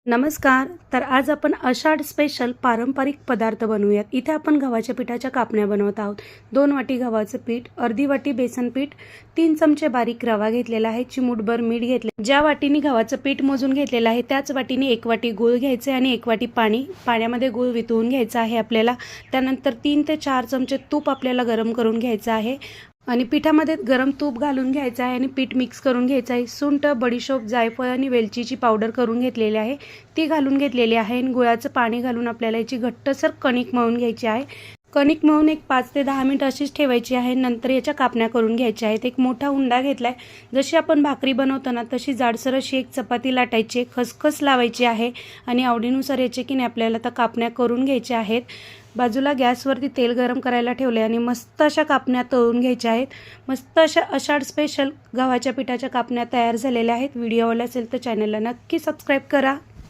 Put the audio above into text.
नमस्कार. तर आज आपण आषाढ स्पेशल पारंपरिक पदार्थ बनवूयात. इथे आपण गव्हाच्या पिठाच्या कापण्या बनवत आहोत. 2 वाटी गव्हाचं पीठ, अर्धी वाटी बेसन पीठ, 3 चमचे बारीक रवा घेतलेला आहे, चिमूटभर मीठ घेतले. ज्या वाटीने गव्हाचं पीठ मोजून घेतलेलं आहे त्याच वाटीने 1 वाटी गूळ घ्यायचे आणि 1 वाटी पाण्यामध्ये गूळ वितळून घ्यायचा आहे आपल्याला. त्यानंतर 3 ते 4 चमचे तूप आपल्याला गरम करून घ्यायचं आहे आणि पिठामध्ये गरम तूप घालून घ्यायचं आहे आणि पीठ मिक्स करून घ्यायचं आहे. सुंठ, बडीशोप, जायफळ आणि वेलचीची पावडर करून घेतलेली आहे, ती घालून घेतलेली आहे आणि गुळाचं पाणी घालून आपल्याला याची घट्टसर कणिक मळून घ्यायची आहे. कणिक मळून एक 5 ते 10 मिनिट अशीच ठेवायची आहे. नंतर याच्या कापण्या करून घ्यायच्या आहेत. एक मोठा उंडा घेतलाय, जशी आपण भाकरी बनवतो ना तशी जाडसर अशी एक चपाती लाटायची, खसखस लावायची आहे आणि आवडीनुसार याचे की नाही आपल्याला आता कापण्या करून घ्यायच्या आहेत. बाजूला गॅसवरती तेल गरम करायला ठेवले आणि मस्त अशा कापण्या तळून घ्यायच्या आहेत. मस्त अशा आषाढ स्पेशल गव्हाच्या पिठाच्या कापण्या तयार झालेल्या आहेत. व्हिडिओ आवडला असेल तर चॅनलला नक्की सबस्क्राईब करा.